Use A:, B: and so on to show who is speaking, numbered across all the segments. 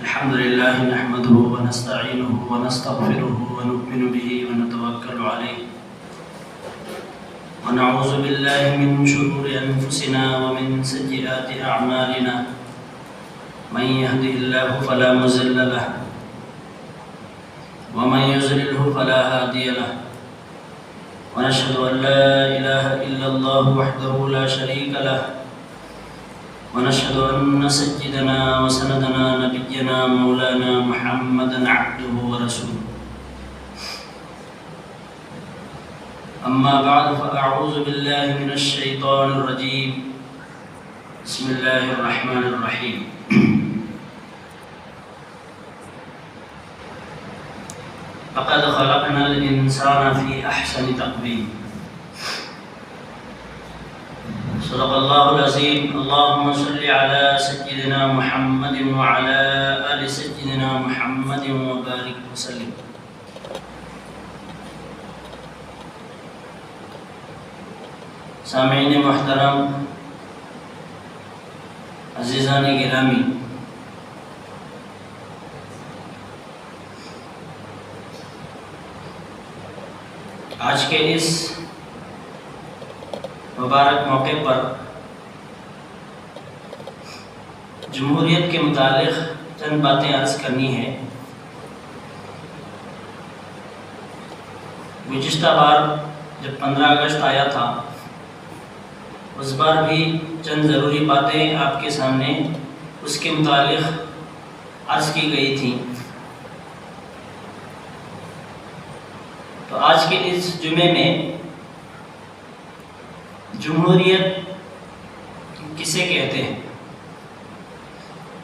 A: الحمد لله نحمده ونستعينه ونستغفره ونؤمن به ونتوكل عليه ونعوذ بالله من شرور أنفسنا ومن سيئات أعمالنا من يهده الله فلا مضل له ومن يضلل فلا هادي له ونشهد أن لا إله إلا الله وحده لا شريك له ونشهد أن سيدنا وسندنا نبينا مولانا محمدا عبده ورسوله أما بعد فأعوذ بالله من الشيطان الرجيم بسم الله الرحمن الرحيم لقد خلقنا الإنسان في أحسن تقويم صدق الله العظيم اللهم صل على سيدنا محمد وعلى آل سيدنا محمد وبارك وسلم سامعین محترم، عزیزان گرامی، آج کے اس مبارک موقع پر جمہوریت کے متعلق چند باتیں عرض کرنی ہے۔ گزشتہ بار جب 15 اگست آیا تھا اس بار بھی چند ضروری باتیں آپ کے سامنے اس کے متعلق عرض کی گئی تھیں، تو آج کے اس جمعے میں جمہوریت کسے کہتے ہیں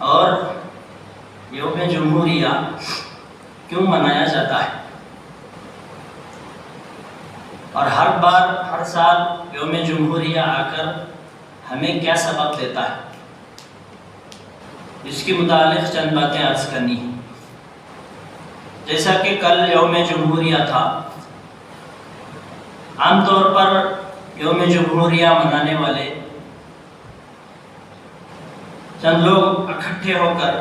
A: اور یوم جمہوریہ کیوں منایا جاتا ہے، اور ہر بار ہر سال یوم جمہوریہ آ کر ہمیں کیا سبق دیتا ہے، اس کے متعلق چند باتیں عرض کرنی ہیں۔ جیسا کہ کل یوم جمہوریہ تھا، عام طور پر یوم جمہوریہ منانے والے چند لوگ اکٹھے ہو کر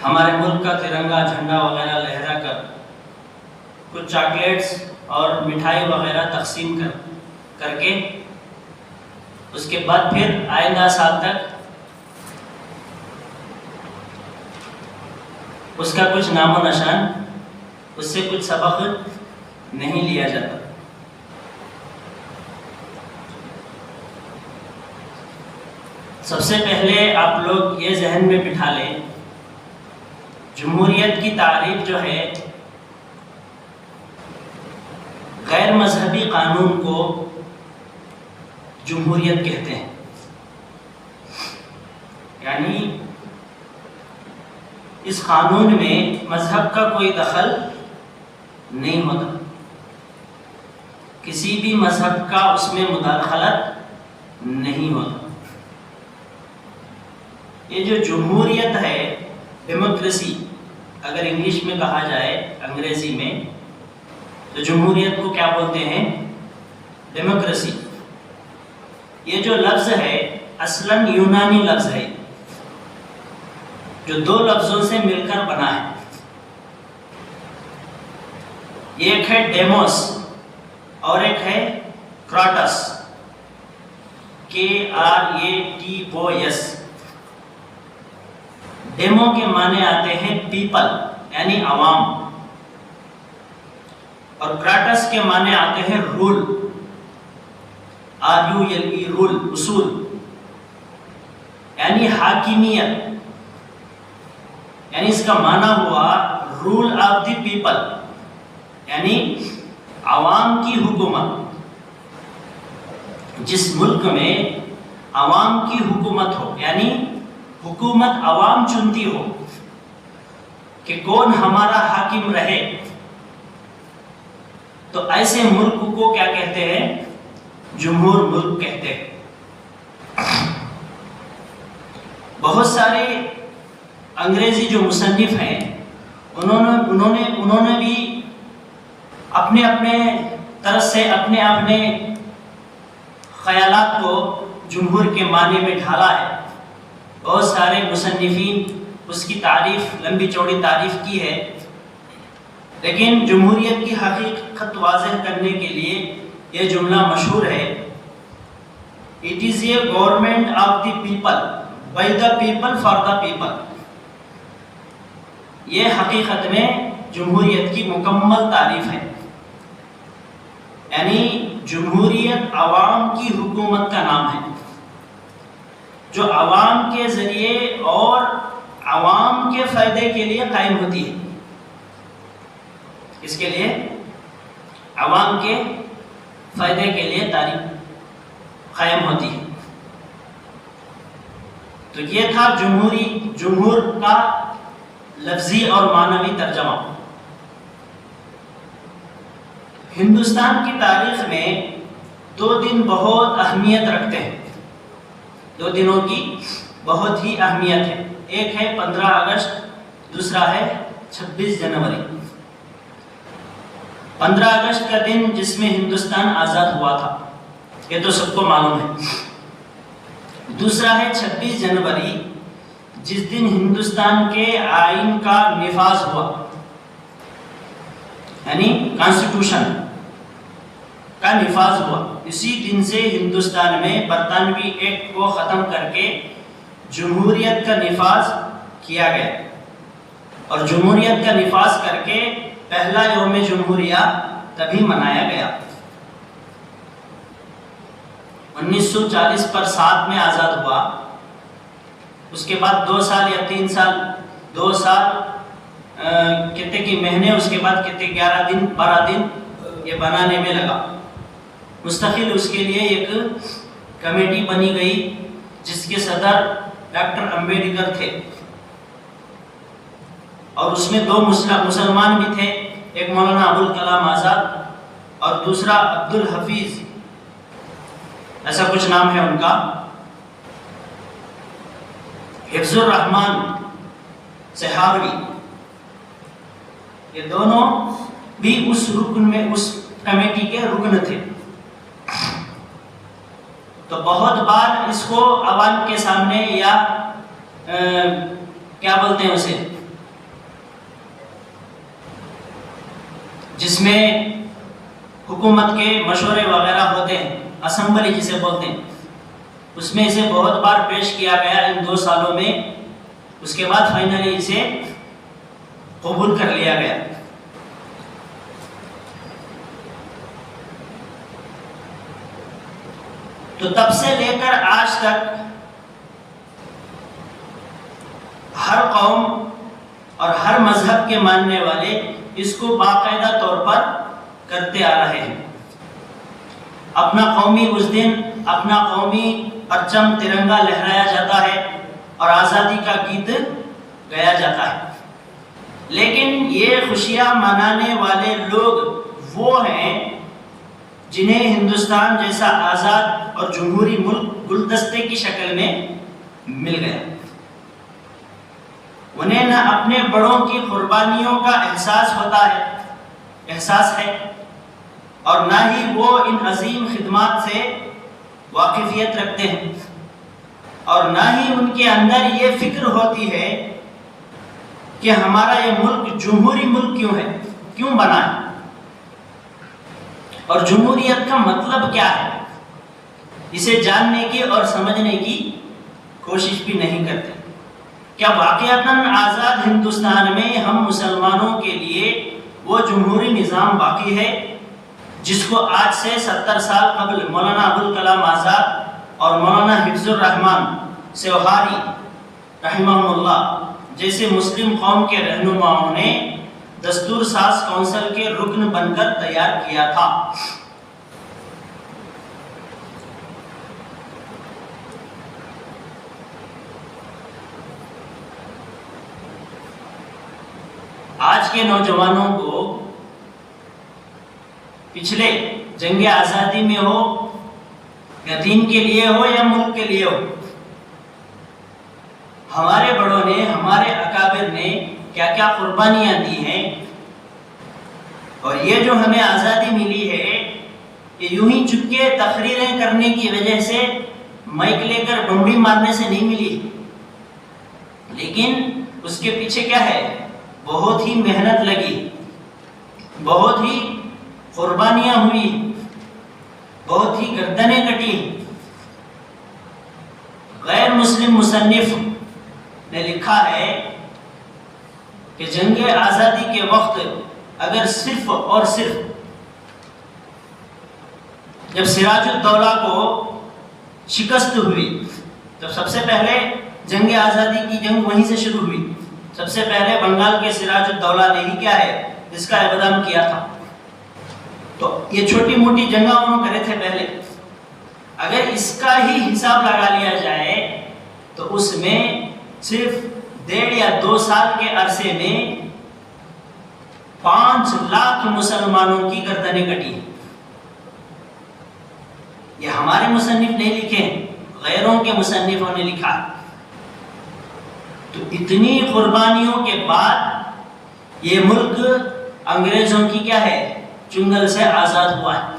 A: ہمارے ملک کا ترنگا جھنڈا وغیرہ لہرا کر کچھ چاکلیٹس اور مٹھائی وغیرہ تقسیم کر کے اس کے بعد پھر آئندہ سال تک اس کا کچھ نام و نشان، اس سے کچھ سبق نہیں لیا جاتا۔ سب سے پہلے آپ لوگ یہ ذہن میں بٹھا لیں، جمہوریت کی تعریف جو ہے غیر مذہبی قانون کو جمہوریت کہتے ہیں، یعنی اس قانون میں مذہب کا کوئی دخل نہیں ہوتا، کسی بھی مذہب کا اس میں مداخلت نہیں ہوتا۔ یہ جو جمہوریت ہے، ڈیموکریسی اگر انگلش میں کہا جائے، انگریزی میں، تو جمہوریت کو کیا بولتے ہیں؟ ڈیموکریسی۔ یہ جو لفظ ہے اصلاً یونانی لفظ ہے، جو دو لفظوں سے مل کر بنا ہے۔ ایک ہے ڈیموس اور ایک ہے کراٹس، KRATOS۔ ڈیمو کے معنی آتے ہیں پیپل یعنی عوام، اور کراٹس کے معنی آتے ہیں رول، RULE، رول، اصول، یعنی حاکمیت، یعنی اس کا معنی ہوا رول آف دی پیپل، یعنی عوام کی حکومت۔ جس ملک میں عوام کی حکومت ہو، یعنی حکومت عوام چنتی ہو کہ کون ہمارا حاکم رہے، تو ایسے ملک کو کیا کہتے ہیں؟ جمہور ملک کہتے ہیں۔ بہت سارے انگریزی جو مصنف ہیں انہوں نے بھی اپنے طرف سے اپنے خیالات کو جمہور کے معنی میں ڈھالا ہے۔ بہت سارے مصنفین اس کی تعریف، لمبی چوڑی تعریف کی ہے، لیکن جمہوریت کی حقیقت واضح کرنے کے لیے یہ جملہ مشہور ہے: It is a government of the people, by the people, for the people. یہ حقیقت میں جمہوریت کی مکمل تعریف ہے، یعنی جمہوریت عوام کی حکومت کا نام ہے، جو عوام کے ذریعے اور عوام کے فائدے کے لیے قائم ہوتی ہے۔ اس کے لیے عوام کے فائدے کے لیے قائم ہوتی ہے۔ تو یہ تھا جمہور کا لفظی اور معنوی ترجمہ۔ ہندوستان کی تاریخ میں 2 دن بہت اہمیت رکھتے ہیں، 2 دنوں کی بہت ہی اہمیت ہے۔ ایک ہے 15 اگست، دوسرا ہے 26 جنوری۔ 15 اگست کا دن جس میں ہندوستان آزاد ہوا تھا، یہ تو سب کو معلوم ہے۔ دوسرا ہے 26 جنوری، جس دن ہندوستان کے آئین کا نفاذ ہوا، یعنی کانسٹیٹیوشن کا نفاذ ہوا۔ اسی دن سے ہندوستان میں برطانوی ایکٹ کو ختم کر کے جمہوریت کا نفاذ کیا گیا، اور جمہوریت کا نفاذ کر کے پہلا یوم جمہوریہ تبھی منایا گیا۔ 1940 پر 7 میں آزاد ہوا، اس کے بعد 2 سال یا 3 سال، 2 سال کتے کی مہینے، اس کے بعد کتے 11 دن 12 دن یہ بنانے میں لگا۔ مستقل اس کے لیے ایک کمیٹی بنی گئی جس کے صدر ڈاکٹر امبیڈکر تھے، اور اس میں 2 مسلمان بھی تھے، ایک مولانا ابوالکلام آزاد اور دوسرا عبدالحفیظ، ایسا کچھ نام ہے ان کا۔ حفظ الرحمان سہاروی، یہ دونوں بھی اس کمیٹی کے رکن تھے۔ تو بہت بار اس کو عوام کے سامنے، یا کیا بولتے ہیں اسے، جس میں حکومت کے مشورے وغیرہ ہوتے ہیں، اسمبلی جسے بولتے ہیں، اس میں اسے بہت بار پیش کیا گیا ان 2 سالوں میں۔ اس کے بعد فائنلی اسے قبول کر لیا گیا۔ تو تب سے لے کر آج تک ہر قوم اور ہر مذہب کے ماننے والے اس کو باقاعدہ طور پر کرتے آ رہے ہیں۔ اپنا قومی اس دن اپنا قومی پرچم ترنگا لہرایا جاتا ہے اور آزادی کا گیت گایا جاتا ہے، لیکن یہ خوشیاں منانے والے لوگ وہ ہیں جنہیں ہندوستان جیسا آزاد اور جمہوری ملک گلدستے کی شکل میں مل گیا۔ انہیں نہ اپنے بڑوں کی قربانیوں کا احساس ہے اور نہ ہی وہ ان عظیم خدمات سے واقفیت رکھتے ہیں، اور نہ ہی ان کے اندر یہ فکر ہوتی ہے کہ ہمارا یہ ملک جمہوری ملک کیوں بنا ہے، اور جمہوریت کا مطلب کیا ہے، اسے جاننے کی اور سمجھنے کی کوشش بھی نہیں کرتے۔ کیا واقعتاً آزاد ہندوستان میں ہم مسلمانوں کے لیے وہ جمہوری نظام باقی ہے جس کو آج سے 70 سال قبل مولانا ابوالکلام آزاد اور مولانا حفظ الرحمان سیوہاری رحمہ اللہ جیسے مسلم قوم کے رہنماؤں نے دستور ساز کونسل کے رکن بن کر تیار کیا تھا؟ آج کے نوجوانوں کو پچھلے جنگ آزادی میں ہو یا دین کے لیے ہو یا ملک کے لیے ہو، ہمارے بڑوں نے، ہمارے اکابر نے کیا کیا قربانیاں دی ہیں، اور یہ جو ہمیں آزادی ملی ہے یہ یوں ہی چپکے تقریریں کرنے کی وجہ سے مائک لے کر بمبڑی مارنے سے نہیں ملی، لیکن اس کے پیچھے کیا ہے؟ بہت ہی محنت لگی، بہت ہی قربانیاں ہوئی، بہت ہی گردنیں کٹی۔ غیر مسلم مصنف نے لکھا ہے کہ جنگ آزادی کے وقت اگر صرف اور صرف جب سراج الدولہ کو شکست ہوئی، تو سب سے پہلے جنگ آزادی کی جنگ وہیں سے شروع ہوئی، سب سے پہلے بنگال کے سراج الدولہ نے ہی کیا ہے اس کا اقدام کیا تھا۔ تو یہ چھوٹی موٹی جنگیں انہوں کرے تھے پہلے، اگر اس کا ہی حساب لگا لیا جائے تو اس میں صرف 1.5 یا 2 سال کے عرصے میں 5 لاکھ مسلمانوں کی گردنیں کٹی۔ یہ ہمارے مصنف نہیں لکھے، غیروں کے مصنفوں نے لکھا۔ تو اتنی قربانیوں کے بعد یہ ملک انگریزوں کی کیا ہے چنگل سے آزاد ہوا ہے۔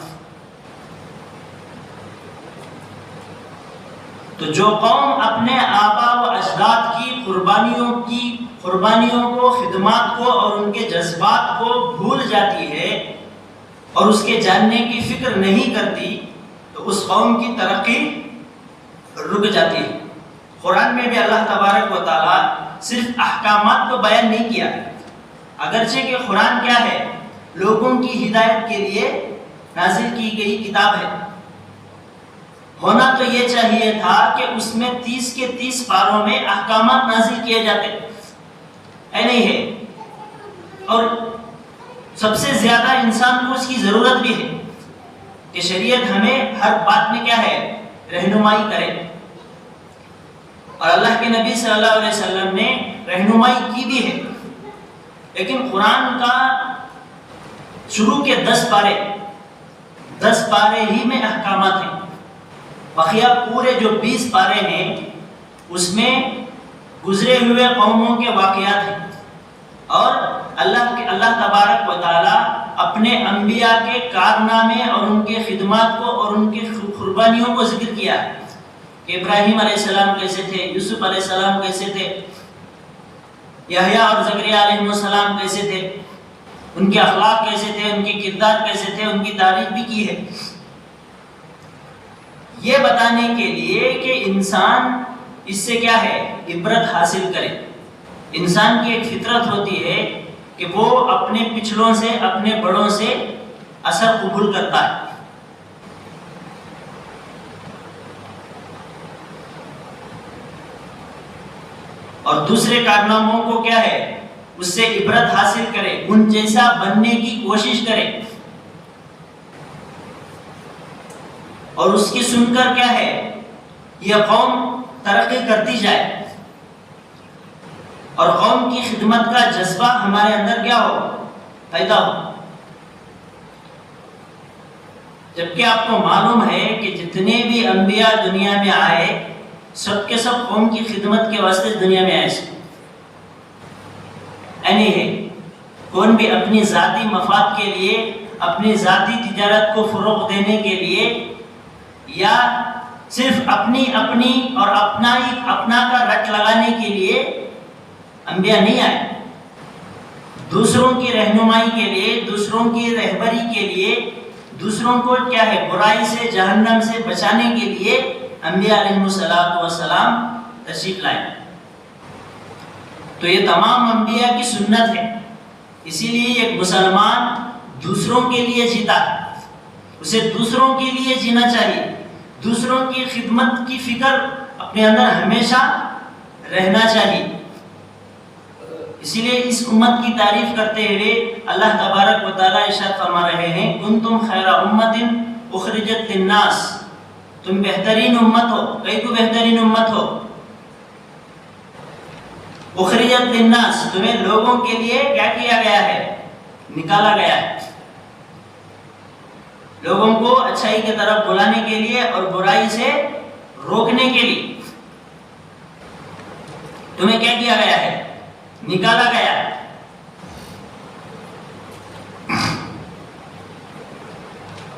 A: تو جو قوم اپنے آبا و اجداد کی قربانیوں کو، خدمات کو اور ان کے جذبات کو بھول جاتی ہے اور اس کے جاننے کی فکر نہیں کرتی، تو اس قوم کی ترقی رک جاتی ہے۔ قرآن میں بھی اللہ تبارک و تعالیٰ صرف احکامات کو بیان نہیں کیا، اگرچہ کہ قرآن کیا ہے لوگوں کی ہدایت کے لیے نازل کی گئی کتاب ہے، ہونا تو یہ چاہیے تھا کہ اس میں 30 کے 30 پاروں میں احکامات نازل کیے جاتے، نہیں ہے۔ اور سب سے زیادہ انسان کو اس کی ضرورت بھی ہے کہ شریعت ہمیں ہر بات میں کیا ہے رہنمائی کرے، اور اللہ کے نبی صلی اللہ علیہ وسلم نے رہنمائی کی بھی ہے۔ لیکن قرآن کا شروع کے 10 پارے ہی میں احکامات ہیں، بقیہ پورے جو 20 پارے ہیں اس میں گزرے ہوئے قوموں کے واقعات ہیں، اور اللہ تبارک و تعالیٰ اپنے انبیاء کے کارنامے اور ان کے خدمات کو اور ان کی قربانیوں کو ذکر کیا ہے کہ ابراہیم علیہ السلام کیسے تھے، یوسف علیہ السلام کیسے تھے، یحییٰ اور زکریا علیہ السلام کیسے تھے، ان کے اخلاق کیسے تھے، ان کے کردار کیسے تھے، ان کی تعریف بھی کی ہے، یہ بتانے کے لیے کہ انسان اس سے کیا ہے عبرت حاصل کرے۔ انسان کی ایک فطرت ہوتی ہے کہ وہ اپنے پچھلوں سے، اپنے بڑوں سے اثر قبول کرتا ہے۔ اور دوسرے کارناموں کو کیا ہے اس سے عبرت حاصل کرے، ان جیسا بننے کی کوشش کرے، اور اس کی سن کر کیا ہے یہ قوم ترقی کرتی جائے اور قوم کی خدمت کا جذبہ ہمارے اندر کیا ہو پیدا ہو۔ جبکہ آپ کو معلوم ہے کہ جتنے بھی انبیاء دنیا میں آئے سب کے سب قوم کی خدمت کے واسطے دنیا میں آئے، نہیں ہے کون بھی اپنی ذاتی مفاد کے لیے، اپنی ذاتی تجارت کو فروغ دینے کے لیے، یا صرف اپنی اور اپنا کا رٹ لگانے کے لیے انبیاء نہیں آئے۔ دوسروں کی رہنمائی کے لیے، دوسروں کی رہبری کے لیے، دوسروں کو کیا ہے برائی سے، جہنم سے بچانے کے لیے انبیاء علیہ السلام تشریف لائے۔ تو یہ تمام انبیاء کی سنت ہے، اسی لیے ایک مسلمان دوسروں کے لیے جیتا ہے، اسے دوسروں کے لیے جینا چاہیے، دوسروں کی خدمت کی فکر اپنے اندر ہمیشہ رہنا چاہیے۔ اسی لیے اس امت کی تعریف کرتے ہوئے اللہ تبارک و تعالیٰ ارشاد فرما رہے ہیں کنتم خیر امت اخرجت للناس، تم بہترین امت ہو، کئی کو بہترین امت ہو، اخرجت للناس تمہیں لوگوں کے لیے کیا کیا گیا ہے نکالا گیا ہے، لوگوں کو اچھائی کی طرف بلانے کے لیے اور برائی سے روکنے کے لیے تمہیں کیا کیا گیا ہے نکالا گیا ہے۔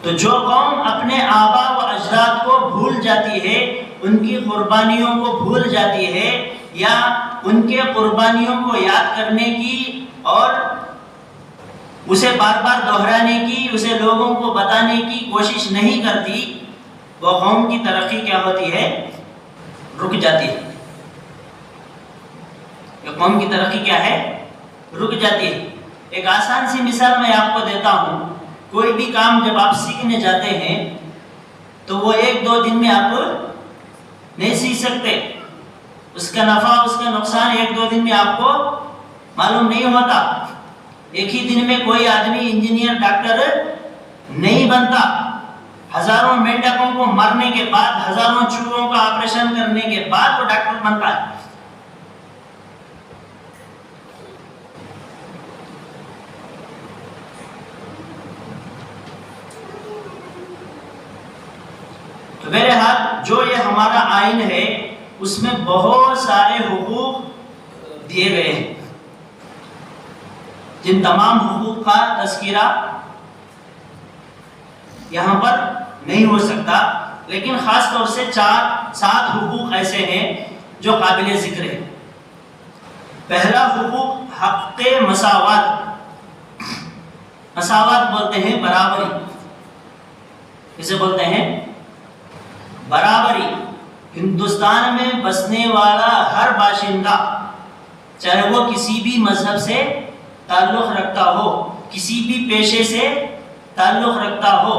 A: تو جو قوم اپنے آبا و اجداد کو بھول جاتی ہے، ان کی قربانیوں کو بھول جاتی ہے، یا ان کے قربانیوں کو یاد کرنے کی اور اسے بار بار دہرانے کی، اسے لوگوں کو بتانے کی کوشش نہیں کرتی، وہ قوم کی ترقی کیا ہوتی ہے؟ رک جاتی ہے۔ یہ قوم کی ترقی کیا ہے؟ رک جاتی ہے۔ ایک آسان سی مثال میں آپ کو دیتا ہوں، کوئی بھی کام جب آپ سیکھنے جاتے ہیں تو وہ 1-2 دن میں آپ نہیں سیکھ سکتے، اس کا نفع اس کا نقصان 1-2 دن میں آپ کو معلوم نہیں ہوتا۔ ایک ہی دن میں کوئی آدمی انجینئر ڈاکٹر نہیں بنتا، ہزاروں مینڈکوں کو مرنے کے بعد، ہزاروں چوہوں کا آپریشن کرنے کے بعد وہ ڈاکٹر بنتا ہے۔ تو میرے ہاتھ جو یہ ہمارا آئین ہے اس میں بہت سارے حقوق دیے گئے ہیں، جن تمام حقوق کا تذکرہ یہاں پر نہیں ہو سکتا، لیکن خاص طور سے 4-7 حقوق ایسے ہیں جو قابل ذکر ہیں۔ پہلا حقوق حق مساوات، مساوات بولتے ہیں برابری، اسے بولتے ہیں برابری۔ ہندوستان میں بسنے والا ہر باشندہ، چاہے وہ کسی بھی مذہب سے تعلق رکھتا ہو، کسی بھی پیشے سے تعلق رکھتا ہو،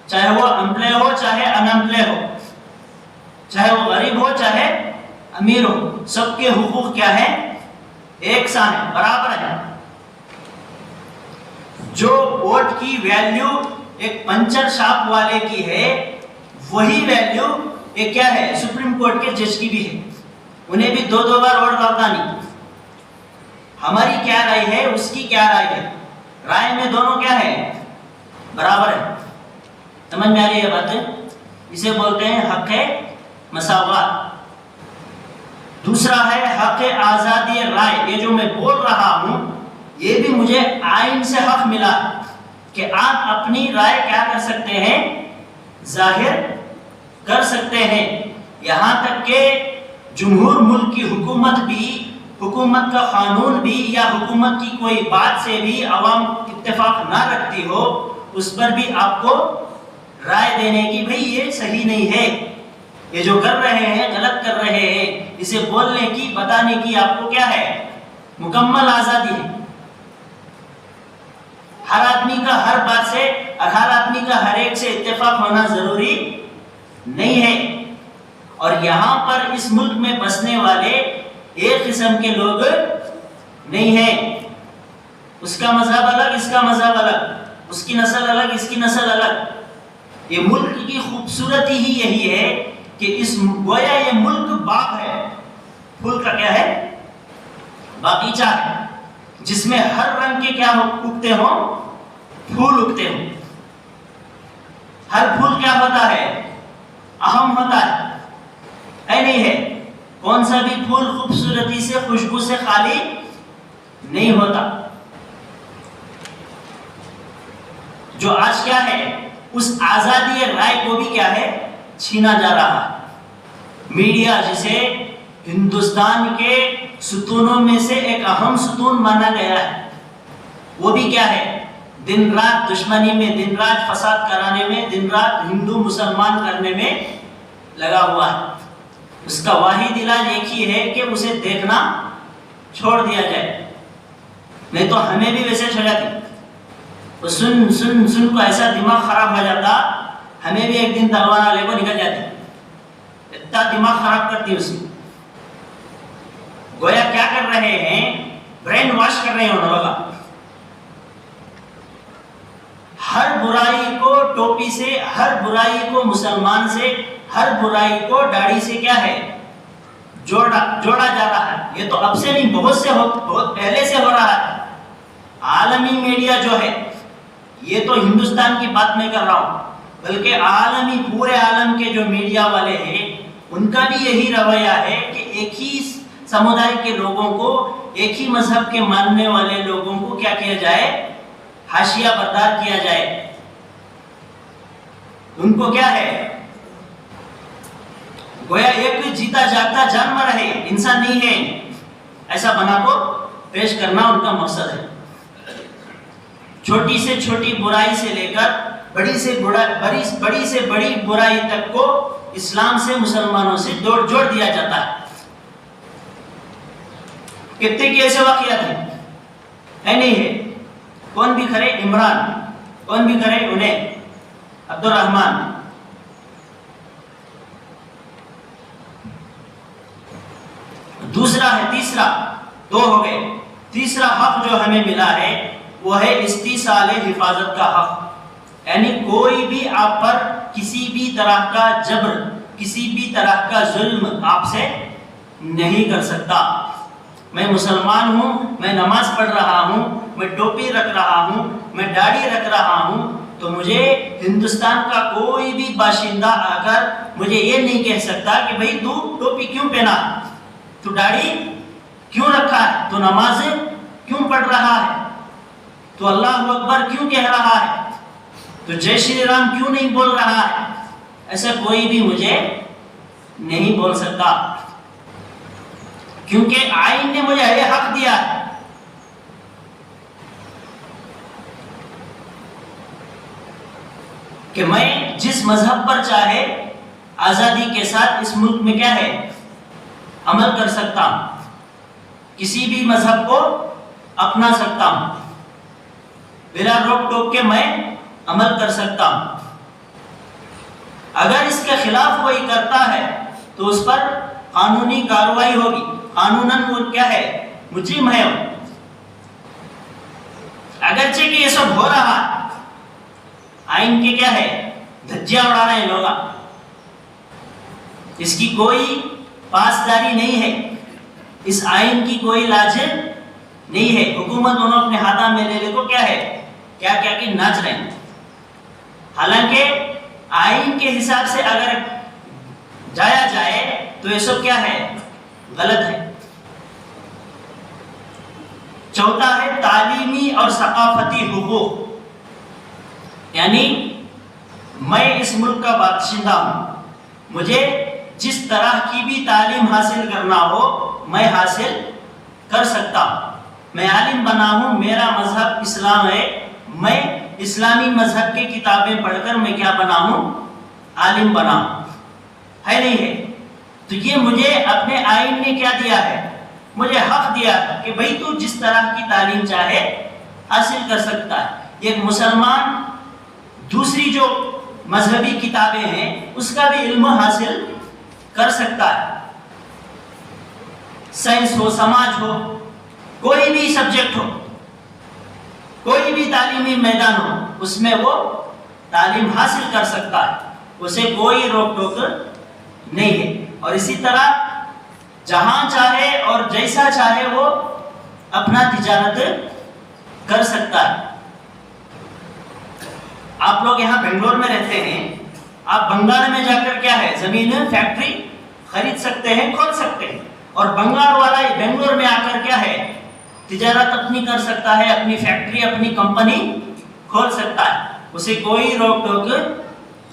A: چاہے وہ امپلے ہو چاہے ان امپلے ہو، چاہے وہ غریب ہو چاہے امیر ہو، سب کے حقوق کیا ہیں؟ ایک سا ہیں، برابر ہیں۔ جو ووٹ کی ویلیو ایک پنچر شاپ والے کی ہے، وہی ویلیو ایک کیا ہے؟ سپریم کورٹ کے جج کی بھی ہے۔ انہیں بھی 2 بار ووٹ ڈالتا نہیں۔ ہماری کیا رائے ہے، اس کی کیا رائے ہے، رائے میں دونوں کیا ہے؟ برابر ہے۔ سمجھ میں آ رہی ہے باتیں؟ اسے بولتے ہیں حق مساوات۔ دوسرا ہے حق آزادی رائے۔ یہ جو میں بول رہا ہوں یہ بھی مجھے آئین سے حق ملا کہ آپ اپنی رائے کیا کر سکتے ہیں؟ ظاہر کر سکتے ہیں۔ یہاں تک کہ جمہور ملک کی حکومت بھی، حکومت کا قانون بھی یا حکومت کی کوئی بات سے بھی عوام اتفاق نہ رکھتی ہو، اس پر بھی آپ کو رائے دینے کی بھئی یہ صحیح نہیں ہے، یہ جو کر رہے ہیں غلط کر رہے ہیں، اسے بولنے کی بتانے کی آپ کو کیا ہے؟ مکمل آزادی ہے۔ ہر آدمی کا ہر بات سے، ہر آدمی کا ہر ایک سے اتفاق ہونا ضروری نہیں ہے۔ اور یہاں پر اس ملک میں بسنے والے ایک قسم کے لوگ نہیں ہیں، اس کا مذہب الگ، اس کا مذہب الگ، اس کی نسل الگ، اس کی نسل الگ۔ یہ ملک کی خوبصورتی ہی یہی ہے کہ اس گویا یہ ملک باغ ہے، پھول کا کیا ہے؟ باغیچہ ہے، جس میں ہر رنگ کے کیا اگتے ہوں؟ پھول اگتے ہوں۔ ہر پھول کیا ہوتا ہے؟ اہم ہوتا ہے نہیں ہے؟ کون سا بھی پھول خوبصورتی سے، خوشبو سے خالی نہیں ہوتا۔ جو آج کیا ہے، اس آزادی رائے کو بھی کیا ہے؟ چھینا جا رہا ہے۔ میڈیا جسے ہندوستان کے ستونوں میں سے ایک اہم ستون مانا گیا ہے، وہ بھی کیا ہے؟ دن رات دشمنی میں، دن رات فساد کرانے میں، دن رات ہندو مسلمان کرنے میں لگا ہوا ہے۔ اس کا واحد علاج ایک ہی ہے کہ اسے دیکھنا چھوڑ دیا جائے، نہیں تو ہمیں بھی ویسے ہو جاتی، وہ سن سن سن کو ایسا دماغ خراب ہو جاتا، ہمیں بھی ایک دن تلوار لے کو نکل جاتی، اتنا دماغ خراب کرتی اس میں۔ گویا کیا کر رہے ہیں؟ برین واش کر رہے ہیں ان لوگوں۔ ہر برائی کو ٹوپی سے، ہر برائی کو مسلمان سے، ہر برائی کو داڑھی سے کیا ہے؟ جوڑا جا رہا ہے۔ یہ تو اب سے نہیں، بہت پہلے سے ہو رہا ہے۔ عالمی میڈیا جو ہے، یہ تو ہندوستان کی بات نہیں کر رہا ہوں، بلکہ عالمی، پورے عالم کے جو میڈیا والے ہیں ان کا بھی یہی رویہ ہے کہ ایک ہی سمودائے کے لوگوں کو، ایک ہی مذہب کے ماننے والے لوگوں کو کیا کیا جائے؟ حاشیہ بردار کیا جائے۔ ان کو کیا ہے؟ گویا ایک جیتا جاگتا جانور ہے، انسان نہیں ہے۔ ایسا بنا کو پیش کرنا ان کا مقصد ہے. چھوٹی سے چھوٹی برائی سے لے کر بڑی سے بڑی برائی تک کو اسلام سے مسلمانوں سے جوڑ دیا جاتا ہے. کتنے کی ایسے واقعات ہیں؟ نہیں ہے. کون بھی کرے عمران، کون بھی کرے انہیں عبد الرحمن. دوسرا ہے، تیسرا، دو ہو گئے. تیسرا حق جو ہمیں ملا ہے وہ ہے استیصال حفاظت کا حق. یعنی کوئی بھی آپ پر کسی بھی طرح کا جبر، کسی بھی طرح کا ظلم آپ سے نہیں کر سکتا. میں مسلمان ہوں، میں نماز پڑھ رہا ہوں، میں ٹوپی رکھ رہا ہوں، میں داڑھی رکھ رہا ہوں، تو مجھے ہندوستان کا کوئی بھی باشندہ آ کر مجھے یہ نہیں کہہ سکتا کہ بھئی تو ٹوپی کیوں پہنا، تو داڑھی کیوں رکھا ہے، تو نماز کیوں پڑھ رہا ہے، تو اللہ اکبر کیوں کہہ رہا ہے، تو جے شری رام کیوں نہیں بول رہا ہے. ایسا کوئی بھی مجھے نہیں بول سکتا، کیونکہ آئین نے مجھے یہ حق دیا ہے. کہ میں جس مذہب پر چاہے آزادی کے ساتھ اس ملک میں کیا ہے عمل کر سکتا ہوں، کسی بھی مذہب کو اپنا سکتا ہوں، بلا روک ٹوک کے میں عمل کر سکتا ہوں. اگر اس کے خلاف کوئی کرتا ہے تو اس پر قانونی کارروائی ہوگی. قانوناً وہ کیا ہے مجرم ہے. اگرچہ کہ یہ سب ہو رہا ہے، آئین کے کیا ہے دھجیاں اڑا رہے ہیں لوگ، اس کی کوئی پاسداری نہیں ہے، اس آئین کی کوئی لاج نہیں ہے. حکومت انہوں اپنے ہاتھوں میں لے لے کو کیا ہے کیا کہ ناچ رہے ہیں. حالانکہ آئین کے حساب سے اگر جایا جائے تو یہ سب کیا ہے غلط ہے. چوتھا ہے تعلیمی اور ثقافتی حقوق. یعنی میں اس ملک کا باشندہ ہوں، مجھے جس طرح کی بھی تعلیم حاصل کرنا ہو میں حاصل کر سکتا ہوں. میں عالم بنا ہوں، میرا مذہب اسلام ہے، میں اسلامی مذہب کی کتابیں پڑھ کر میں کیا بنا ہوں عالم بنا ہوں. ہے نہیں ہے؟ تو یہ مجھے اپنے آئین نے کیا دیا ہے، مجھے حق دیا کہ بھئی تو جس طرح کی تعلیم چاہے حاصل کر سکتا ہے. ایک مسلمان دوسری جو مذہبی کتابیں ہیں اس کا بھی علم حاصل کر سکتا ہے. سائنس ہو، سماج ہو، کوئی بھی سبجیکٹ ہو، کوئی بھی تعلیمی میدان ہو، اس میں وہ تعلیم حاصل کر سکتا ہے، اسے کوئی روک ٹوک نہیں ہے. اور اسی طرح جہاں چاہے اور جیسا چاہے وہ اپنا تجارت کر سکتا ہے. آپ لوگ یہاں بنگلور میں رہتے ہیں، آپ بنگال میں جا کر کیا ہے زمین فیکٹری خرید سکتے ہیں، کھول سکتے ہیں، اور بنگال والا بنگلور میں آ کر کیا ہے تجارت اپنی کر سکتا ہے، اپنی فیکٹری اپنی کمپنی کھول سکتا ہے، اسے کوئی روک ٹوک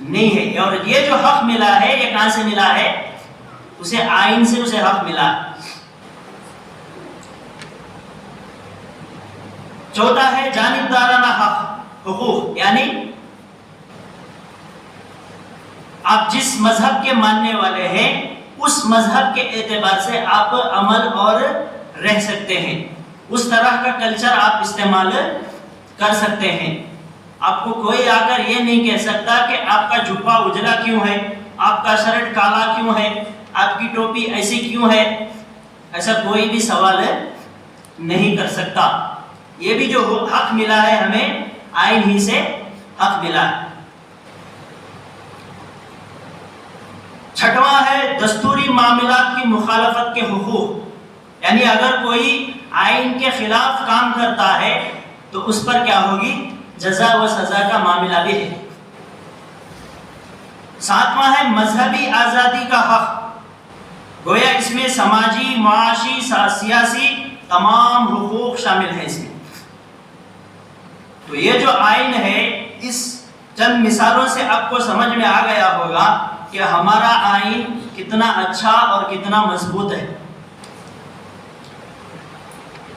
A: نہیں ہے. اور یہ جو حق ملا ہے یہ کہاں سے ملا ہے، اسے آئین سے اسے حق ملا. چوتھا ہے جانبدارانہ حقوق. یعنی آپ جس مذہب کے ماننے والے ہیں اس مذہب کے اعتبار سے آپ عمل اور رہ سکتے ہیں، اس طرح کا کلچر آپ استعمال کر سکتے ہیں. آپ کو کوئی آ کر یہ نہیں کہہ سکتا کہ آپ کا جبہ اجلا کیوں ہے، آپ کا شرٹ کالا کیوں ہے، آپ کی ٹوپی ایسی کیوں ہے. ایسا کوئی بھی سوال نہیں کر سکتا. یہ بھی جو حق ملا ہے ہمیں آئین ہی سے حق ملا ہے. چھٹواں ہے دستوری معاملات کی مخالفت کے حقوق. یعنی اگر کوئی آئین کے خلاف کام کرتا ہے تو اس پر کیا ہوگی جزا و سزا کا معاملہ بھی ہے. ساتواں ہے مذہبی آزادی کا حق. گویا اس میں سماجی، معاشی، سیاسی تمام حقوق شامل ہیں اس میں. تو یہ جو آئین ہے اس چند مثالوں سے آپ کو سمجھ میں آ گیا ہوگا کہ ہمارا آئین کتنا اچھا اور کتنا مضبوط ہے.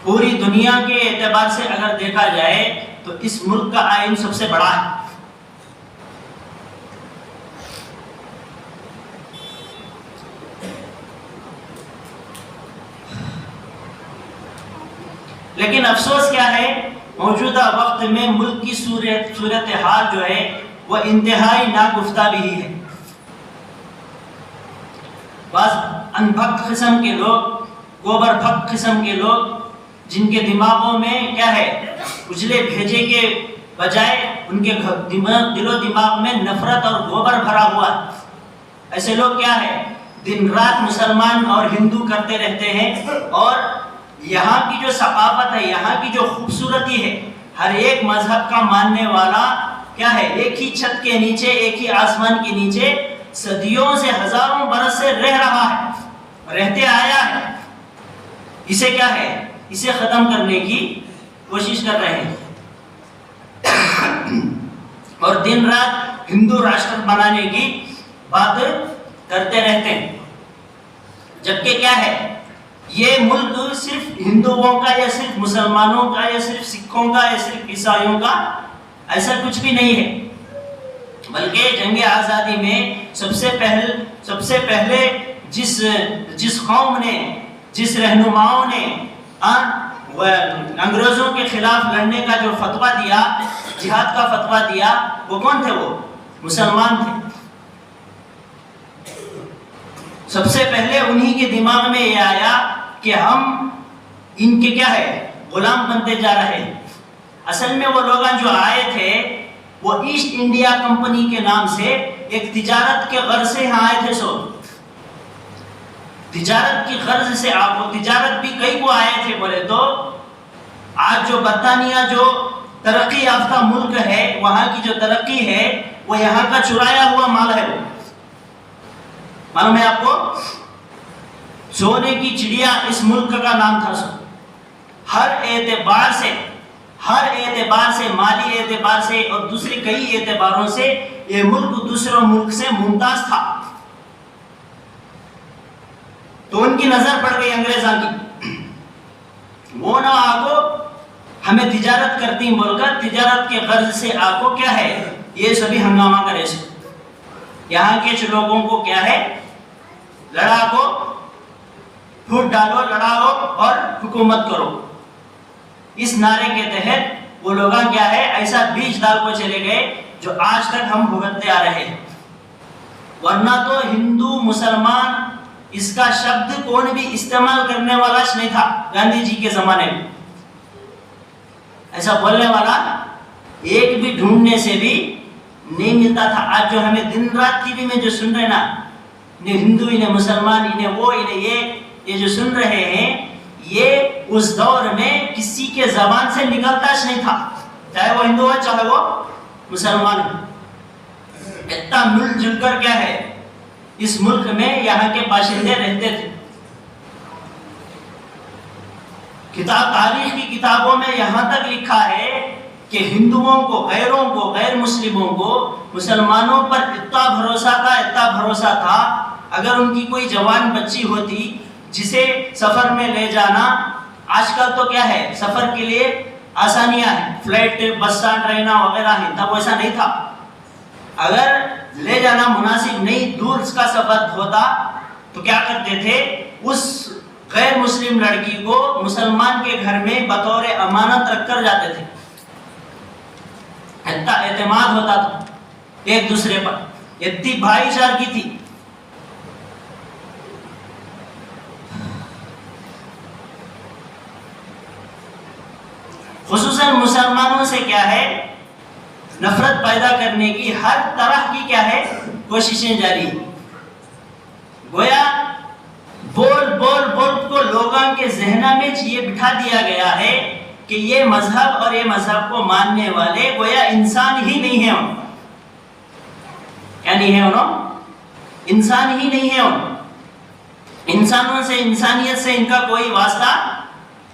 A: پوری دنیا کے اعتبار سے اگر دیکھا جائے تو اس ملک کا آئین سب سے بڑا ہے. لیکن افسوس کیا ہے، موجودہ وقت میں ملک کی صورتحال جو ہے وہ انتہائی ناگفتہ بھی ہے. بعض انبھکت قسم کے لوگ، گوبر پھک قسم کے لوگ، جن کے دماغوں میں کیا ہے، اجلے بھیجے کے بجائے ان کے دل و دماغ میں نفرت اور گوبر بھرا ہوا ہے. ایسے لوگ کیا ہے، دن رات مسلمان اور ہندو کرتے رہتے ہیں، اور یہاں کی جو ثقافت ہے، یہاں کی جو خوبصورتی ہے، ہر ایک مذہب کا ماننے والا کیا ہے، ایک ہی چھت کے نیچے، ایک ہی آسمان کے نیچے صدیوں سے، ہزاروں برس سے رہ رہا ہے، رہتے آیا ہے. اسے کیا ہے، اسے ختم کرنے کی کوشش کر رہے ہیں اور دن رات ہندو راشٹر بنانے کی بات کرتے رہتے ہیں. جبکہ کیا ہے، یہ ملک صرف ہندوؤں کا یا صرف مسلمانوں کا یا صرف سکھوں کا یا صرف عیسائیوں کا، ایسا کچھ بھی نہیں ہے. بلکہ جنگ آزادی میں سب سے پہلے جس قوم نے، جس رہنماؤں نے انگریزوں کے خلاف لڑنے کا جو فتویٰ دیا، جہاد کا فتویٰ دیا، وہ کون تھے؟ وہ مسلمان تھے. سب سے پہلے انہی کے دماغ میں یہ آیا کہ ہم ان کے کیا ہے، غلام بنتے جا رہے ہیں. اصل میں وہ لوگ جو آئے تھے وہ ایسٹ انڈیا کمپنی کے نام سے ایک تجارت کے غرض سے یہاں آئے تھے. تجارت کی غرض سے، آپ کو تجارت بھی کئی کو آئے تھے بولے تو آج جو برطانیہ جو ترقی یافتہ ملک ہے، وہاں کی جو ترقی ہے وہ یہاں کا چرایا ہوا مال ہے. وہ معلوم ہے آپ کو، سونے کی چڑیا اس ملک کا نام تھا. ہر اعتبار سے، مالی اعتبار سے اور دوسرے کئی اعتباروں سے یہ ملک دوسروں ملک سے ممتاز تھا. تو ان کی نظر پڑ گئی انگریزاں کی، وہ نہ آکو ہمیں تجارت کرتی بول کر تجارت کے غرض سے آکو کیا ہے، یہ سبھی ہنگامہ کرے سے یہاں کے لوگوں کو کیا ہے، لڑا کو پھوٹ ڈالو، لڑاؤ اور حکومت کرو. اس نعرے کے تحت وہ لوگ کیا ہے، ایسا بیج ڈال کو چلے گئے جو آج تک ہم بھگتتے آ رہے ہیں. ورنہ تو ہندو مسلمان اس کا شبد کون بھی استعمال کرنے والا نہیں تھا. گاندھی جی کے زمانے میں ایسا بولنے والا ایک بھی ڈھونڈنے سے بھی نہیں ملتا تھا. آج جو ہمیں دن رات ٹی وی میں جو سن رہے نا، انہیں ہندو، انہیں مسلمان، انہیں وہ، انہیں یہ جو سن رہے ہیں، یہ اس دور میں کسی کے زبان سے نکلتا نہیں تھا، چاہے وہ ہندو ہو چاہے وہ مسلمان ہو. اتنا مل جل کر کیا ہے اس ملک میں یہاں کے باشندے رہتے تھے. تاریخ کی کتابوں میں یہاں تک لکھا ہے کہ ہندوؤں کو، غیروں کو، غیر مسلموں کو مسلمانوں پر اتنا بھروسہ تھا، اگر ان کی کوئی جوان بچی ہوتی جسے سفر میں لے جانا، آج کل تو کیا ہے سفر کے لیے آسانیاں ہیں، فلائٹ، بس، ٹرین وغیرہ ہیں، تب ویسا نہیں تھا. اگر لے جانا مناسب نہیں، دور کا سفر ہوتا تو کیا کرتے تھے، اس غیر مسلم لڑکی کو مسلمان کے گھر میں بطور امانت رکھ کر جاتے تھے. اتنا اعتماد ہوتا تھا ایک دوسرے پر، اتنی بھائی چارگی تھی. خصوصاً مسلمانوں سے کیا ہے، نفرت پیدا کرنے کی ہر طرح کی کیا ہے کوششیں جاری ہیں. گویا بول کو لوگوں کے ذہنوں میں یہ بٹھا دیا گیا ہے کہ یہ مذہب اور یہ مذہب کو ماننے والے گویا انسان ہی نہیں ہیں. کیا نہیں ہے انہوں؟ انسان ہی نہیں ہے. انسانوں سے، انسانیت سے ان کا کوئی واسطہ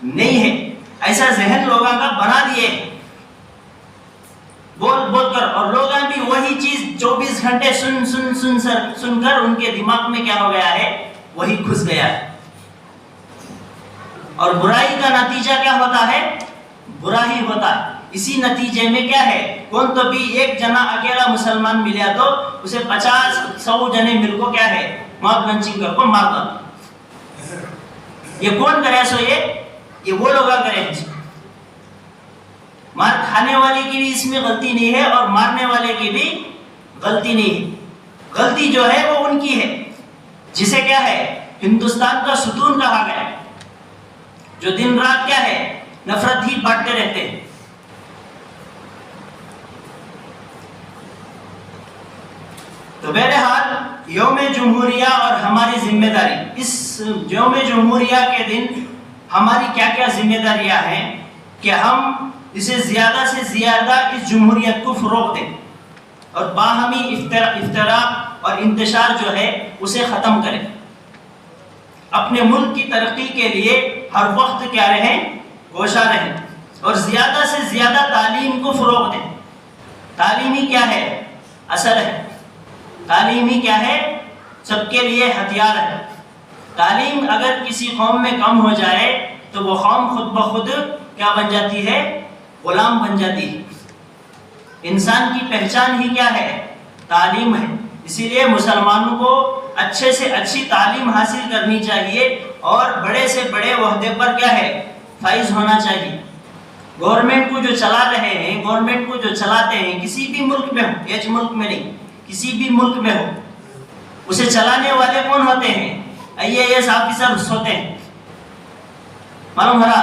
A: نہیں ہے. ایسا ذہن لوگوں کا بنا دیے بول کر، اور لوگ بھی وہی چیز 24 گھنٹے سن کر ان کے دماغ میں کیا ہو گیا ہے، وہی گھس گیا ہے. اور برائی کا نتیجہ کیا ہوتا ہے؟ برا ہی ہوتا ہے. اسی نتیجے میں کیا ہے، کون تو بھی ایک جنا اکیلا مسلمان ملیا تو اسے 50-100 جنے مل کو کیا ہے موب لنچنگ کر کو مار دو. یہ کون کرے سو؟ یہ وہ لوگ کرے. مار کھانے والے کی بھی اس میں غلطی نہیں ہے اور مارنے والے کی بھی غلطی نہیں ہے. غلطی جو ہے وہ ان کی ہے، جسے کیا ہے ہندوستان کا ستون کہا گیا، جو دن رات کیا ہے نفرت ہی بانٹتے رہتے ہیں. تو بہرحال یوم جمہوریہ اور ہماری ذمہ داری، اس یوم جمہوریہ کے دن ہماری کیا کیا ذمہ داریاں ہیں کہ ہم اسے زیادہ سے زیادہ اس جمہوریت کو فروغ دیں اور باہمی افتراق اور انتشار جو ہے اسے ختم کریں. اپنے ملک کی ترقی کے لیے ہر وقت کیا رہیں، کوشاں رہیں اور زیادہ سے زیادہ تعلیم کو فروغ دیں. تعلیمی کیا ہے اثر ہے، تعلیمی کیا ہے سب کے لیے ہتھیار ہے. تعلیم اگر کسی قوم میں کم ہو جائے تو وہ قوم خود بخود کیا بن جاتی ہے، غلام بن جاتی ہے. انسان کی پہچان ہی کیا ہے، تعلیم ہے. اسی لیے مسلمانوں کو اچھے سے اچھی تعلیم حاصل کرنی چاہیے اور بڑے سے بڑے عہدے پر کیا ہے فائز ہونا چاہیے. گورنمنٹ کو جو چلا رہے ہیں، گورنمنٹ کو جو چلاتے ہیں کسی بھی ملک میں ہو، ایک ملک میں نہیں کسی بھی ملک میں ہو، اسے چلانے والے کون ہوتے ہیں؟ IAS آفیسرز ہوتے ہیں. معلوم ہے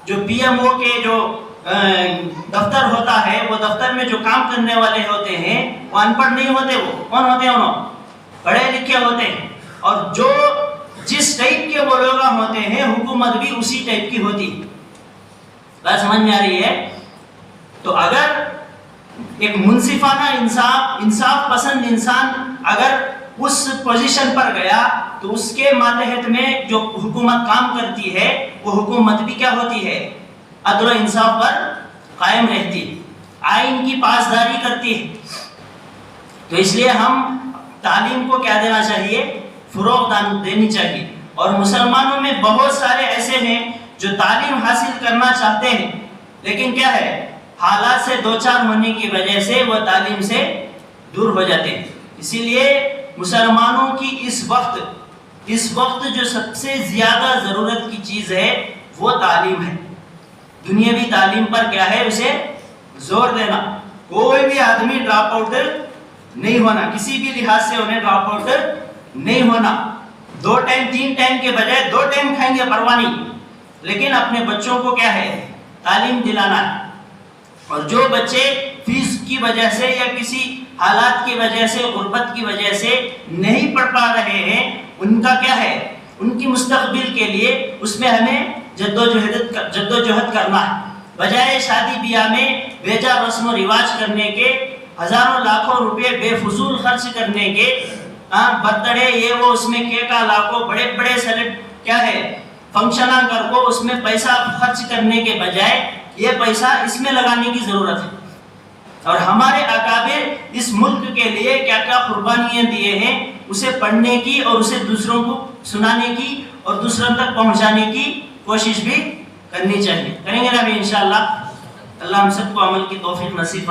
A: جو PMO کے جو دفتر ہوتا ہے، وہ دفتر میں جو کام کرنے والے ہوتے ہیں وہ ان پڑھ نہیں ہوتے. وہ کون ہوتے ہیں؟ انہوں پڑھے لکھے ہوتے ہیں. اور جو جس ٹائپ کے وہ لوگ ہوتے ہیں حکومت بھی اسی ٹائپ کی ہوتی ہے. بات سمجھ میں آ رہی ہے؟ تو اگر ایک منصفانہ انصاف پسند انسان اگر اس پوزیشن پر گیا تو اس کے ماتحت میں جو حکومت کام کرتی ہے وہ حکومت بھی کیا ہوتی ہے، عدل و انصاف پر قائم رہتی ہے، آئین کی پاسداری کرتی ہے. تو اس لیے ہم تعلیم کو کیا دینا چاہیے، فروغ دینی چاہیے. اور مسلمانوں میں بہت سارے ایسے ہیں جو تعلیم حاصل کرنا چاہتے ہیں لیکن کیا ہے حالات سے دوچار ہونے کی وجہ سے وہ تعلیم سے دور ہو جاتے ہیں. اسی لیے مسلمانوں کی اس وقت جو سب سے زیادہ ضرورت کی چیز ہے وہ تعلیم ہے. دنیاوی تعلیم پر کیا ہے اسے زور دینا. کوئی بھی آدمی ڈراپ آؤٹ نہیں ہونا، کسی بھی لحاظ سے انہیں ڈراپ آؤٹ نہیں ہونا. 2 ٹائم 3 ٹائم کے بجائے 2 ٹائم کھائیں گے پرواہ نہیں، لیکن اپنے بچوں کو کیا ہے تعلیم دلانا ہے. اور جو بچے فیس کی وجہ سے یا کسی حالات کی وجہ سے، غربت کی وجہ سے نہیں پڑھ پا رہے ہیں، ان کا کیا ہے ان کی مستقبل کے لیے اس میں ہمیں جدوجہد کرنا ہے. بجائے شادی بیاہ میں بیجا رسم و رواج کرنے کے، ہزاروں لاکھوں روپے بے فضول خرچ کرنے کے، برتھڈے یہ وہ اس میں کیکا لاکھوں بڑے بڑے کیا ہے فنکشناں کر کو اس میں پیسہ خرچ کرنے کے بجائے یہ پیسہ اس میں لگانے کی ضرورت ہے. اور ہمارے اکابر اس ملک کے لیے کیا کیا قربانیاں دیے ہیں اسے پڑھنے کی اور اسے دوسروں کو سنانے کی اور دوسروں تک پہنچانے کی کوشش بھی کرنی چاہیے. کریں گے نا ابھی انشاءاللہ. اللہ ہم سب کو عمل کی توفیق نصیب